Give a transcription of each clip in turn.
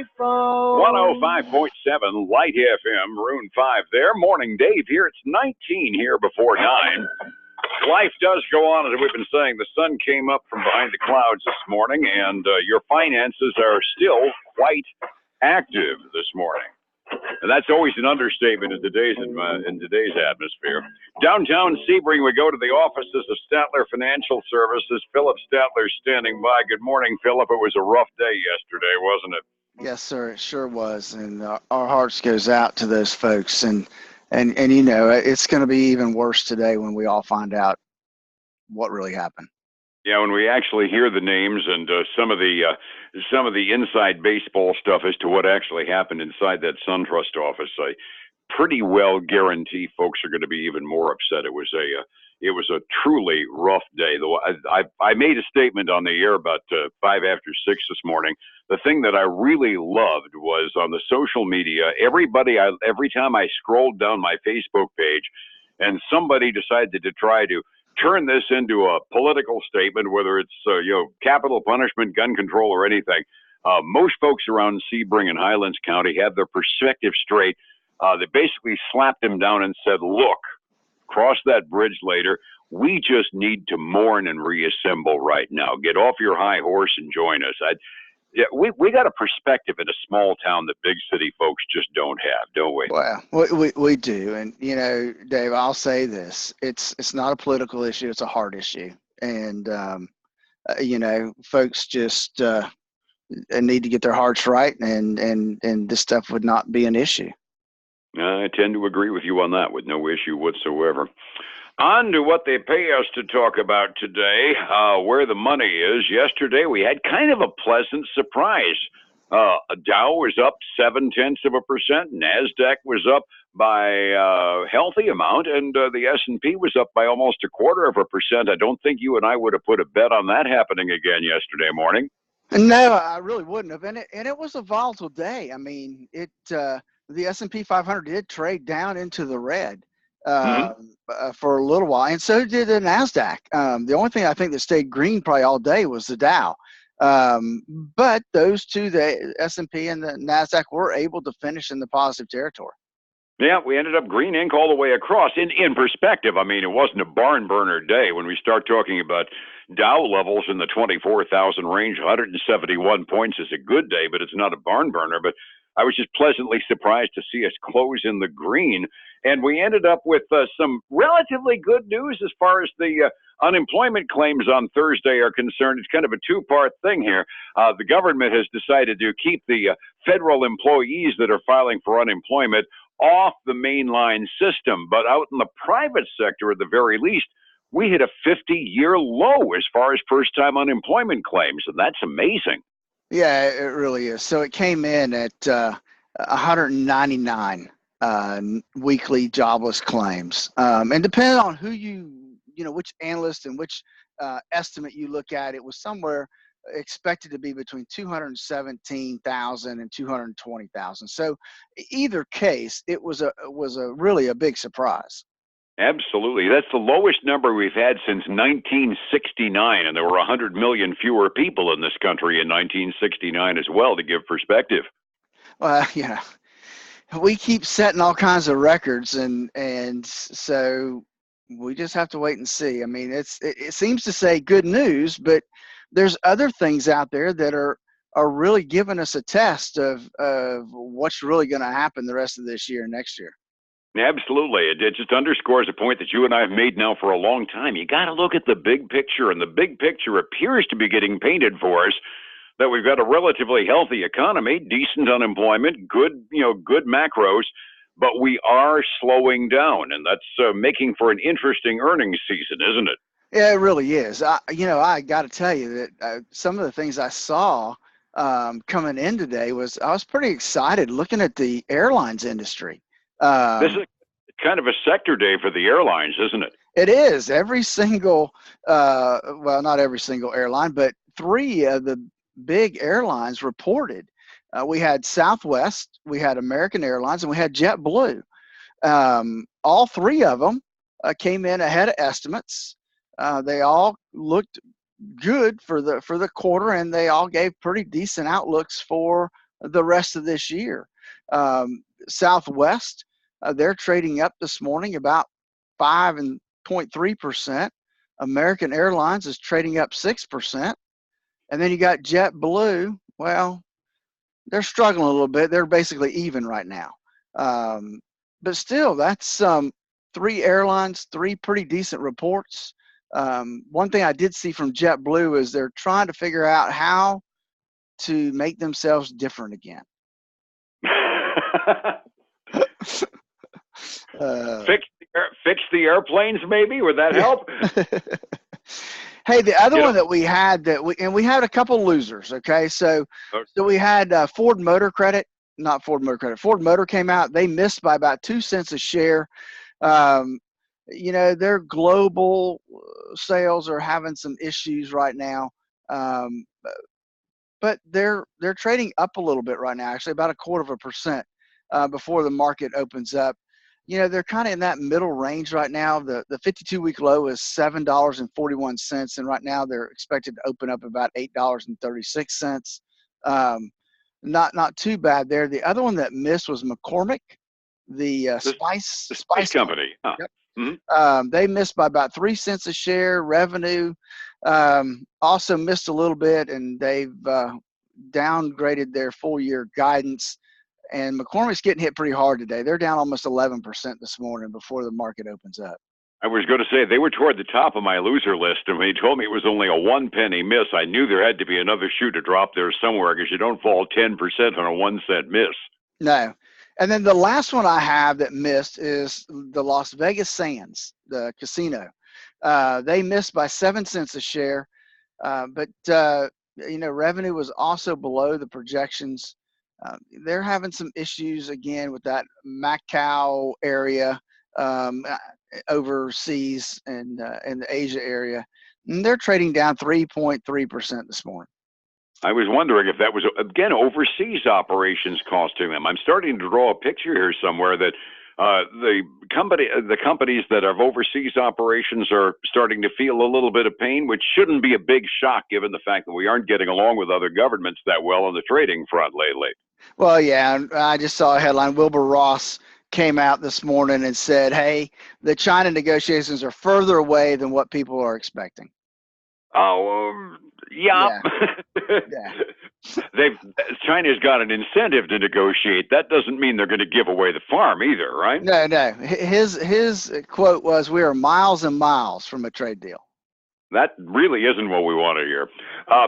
iPhone. 105.7 Light FM, Maroon 5 there. Morning, Dave here. It's 19 here before 9. Life does go on, as we've been saying. The sun came up from behind the clouds this morning, and your finances are still quite active this morning. And that's always an understatement in today's atmosphere. Downtown Sebring, we go to the offices of Statler Financial Services. Phillip Statler standing by. Good morning, Phillip. It was a rough day yesterday, wasn't it? Yes, sir. It sure was. And our hearts goes out to those folks. And you know, it's going to be even worse today when we all find out what really happened. Yeah, when we actually hear the names and some of the inside baseball stuff as to what actually happened inside that SunTrust office, I pretty well guarantee folks are going to be even more upset. It was a truly rough day. Though I made a statement on the air about 5 after 6 this morning. The thing that I really loved was on the social media. Every time I scrolled down my Facebook page, and somebody decided to try to turn this into a political statement, whether it's capital punishment, gun control, or anything. Most folks around Sebring and Highlands County have their perspective straight. They basically slapped him down and said, "Look, cross that bridge later. We just need to mourn and reassemble right now. Get off your high horse and join us." We got a perspective in a small town that big city folks just don't have, don't we? Well, we do. And, you know, Dave, I'll say this. It's not a political issue. It's a heart issue. And, you know, folks just need to get their hearts right, and this stuff would not be an issue. I tend to agree with you on that, with no issue whatsoever. On to what they pay us to talk about today, where the money is. Yesterday, we had kind of a pleasant surprise. Dow was up 0.7%. NASDAQ was up by a healthy amount, and the S&P was up by almost 0.25%. I don't think you and I would have put a bet on that happening again yesterday morning. No, I really wouldn't have. And it was a volatile day. I mean, the S&P 500 did trade down into the red for a little while, and so did the NASDAQ. The only thing I think that stayed green probably all day was the Dow. But those two, the S&P and the NASDAQ, were able to finish in the positive territory. Yeah, we ended up green ink all the way across. In perspective, I mean, it wasn't a barn burner day. When we start talking about Dow levels in the 24,000 range, 171 points is a good day, but it's not a barn burner. But I was just pleasantly surprised to see us close in the green. And we ended up with some relatively good news as far as the unemployment claims on Thursday are concerned. It's kind of a two-part thing here. The government has decided to keep the federal employees that are filing for unemployment off the mainline system. But out in the private sector, at the very least, we hit a 50-year low as far as first-time unemployment claims, and that's amazing. Yeah, it really is. So it came in at 199 weekly jobless claims. And depending on who which analyst and which estimate you look at, it was somewhere expected to be between 217,000 and 220,000. So either case, it was really a big surprise. Absolutely. That's the lowest number we've had since 1969, and there were 100 million fewer people in this country in 1969 as well, to give perspective. Well, yeah, we keep setting all kinds of records, and so we just have to wait and see. I mean, it seems to say good news, but there's other things out there that are really giving us a test of what's really going to happen the rest of this year and next year. Absolutely. It just underscores a point that you and I have made now for a long time. You got to look at the big picture, and the big picture appears to be getting painted for us, that we've got a relatively healthy economy, decent unemployment, good macros, but we are slowing down, and that's making for an interesting earnings season, isn't it? Yeah, it really is. I got to tell you that some of the things I saw coming in today I was pretty excited looking at the airlines industry. This is kind of a sector day for the airlines, isn't it? It is. Every single, not every single airline, but 3 of the big airlines reported. We had Southwest, we had American Airlines, and we had JetBlue. All 3 of them came in ahead of estimates. They all looked good for the quarter, and they all gave pretty decent outlooks for the rest of this year. Southwest, they're trading up this morning about 5.3%. American Airlines is trading up 6%. And then you got JetBlue. Well, they're struggling a little bit. They're basically even right now. But still, that's 3 airlines, 3 pretty decent reports. One thing I did see from JetBlue is they're trying to figure out how to make themselves different again. Fix the airplanes, maybe? Would that help? Hey, the other one that we had we had a couple losers. Okay, so we had Ford Motor Credit, not Ford Motor Credit. Ford Motor came out. They missed by about 2 cents a share. Their global sales are having some issues right now, but they're trading up a little bit right now. Actually, about 0.25% before the market opens up. They're kind of in that middle range right now. The 52-week low is $7.41, and right now they're expected to open up about $8.36. Not too bad there. The other one that missed was McCormick, the spice company. Huh. Yep. Mm-hmm. They missed by about 3 cents a share. Revenue also missed a little bit, and they've downgraded their full year guidance. And McCormick's getting hit pretty hard today. They're down almost 11% this morning before the market opens up. I was going to say they were toward the top of my loser list, and when he told me it was only a 1 penny miss, I knew there had to be another shoe to drop there somewhere, because you don't fall 10% on a 1 cent miss. No. And then the last one I have that missed is the Las Vegas Sands, the casino. They missed by 7 cents a share, but revenue was also below the projections. They're having some issues again with that Macau area overseas and in the Asia area. And they're trading down 3.3% this morning. I was wondering if that was, again, overseas operations costing them. I'm starting to draw a picture here somewhere that the companies that have overseas operations are starting to feel a little bit of pain, which shouldn't be a big shock given the fact that we aren't getting along with other governments that well on the trading front lately. Well, yeah, I just saw a headline. Wilbur Ross came out this morning and said, hey, the China negotiations are further away than what people are expecting. Oh, yeah. China's got an incentive to negotiate. That doesn't mean they're going to give away the farm either, right? No. His quote was, we are miles and miles from a trade deal. That really isn't what we want to hear.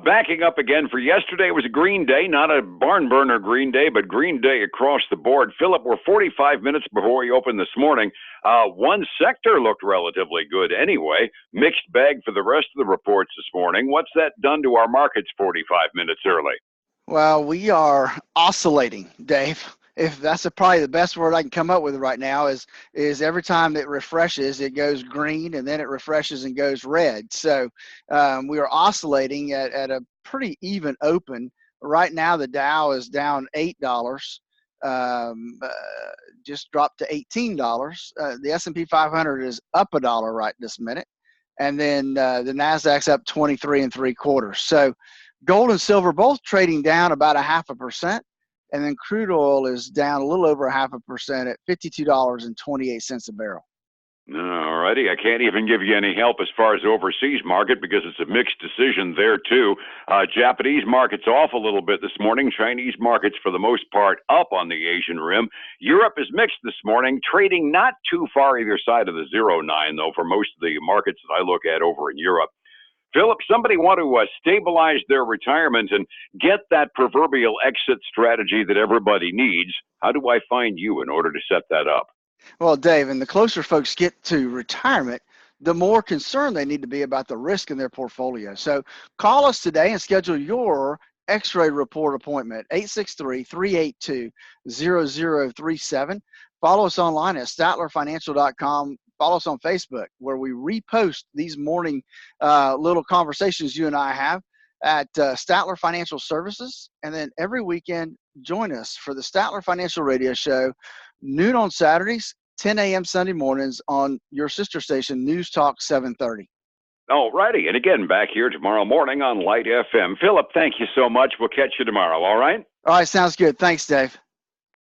Backing up again for yesterday was a green day, not a barn burner green day, but green day across the board. Phillip, we're 45 minutes before we opened this morning. One sector looked relatively good anyway. Mixed bag for the rest of the reports this morning. What's that done to our markets 45 minutes early? Well, we are oscillating, Dave. If that's probably the best word I can come up with right now is every time it refreshes, it goes green, and then it refreshes and goes red. So we are oscillating at a pretty even open. Right now, the Dow is down $8, just dropped to $18. The S&P 500 is up $1 right this minute, and then the Nasdaq's up 23 3/4. So gold and silver both trading down about 0.5%. And then crude oil is down a little over 0.5% at $52.28 a barrel. All righty. I can't even give you any help as far as the overseas market because it's a mixed decision there, too. Japanese market's off a little bit this morning. Chinese markets, for the most part, up on the Asian rim. Europe is mixed this morning, trading not too far either side of the 0.9, though, for most of the markets that I look at over in Europe. Phillip, somebody want to stabilize their retirement and get that proverbial exit strategy that everybody needs. How do I find you in order to set that up? Well, Dave, and the closer folks get to retirement, the more concerned they need to be about the risk in their portfolio. So call us today and schedule your X-ray report appointment, 863-382-0037. Follow us online at statlerfinancial.com. Follow us on Facebook, where we repost these morning little conversations you and I have at Statler Financial Services. And then every weekend, join us for the Statler Financial Radio Show, noon on Saturdays, 10 a.m. Sunday mornings on your sister station, News Talk 730. All righty. And again, back here tomorrow morning on Light FM. Phillip, thank you so much. We'll catch you tomorrow. All right? All right, sounds good. Thanks, Dave.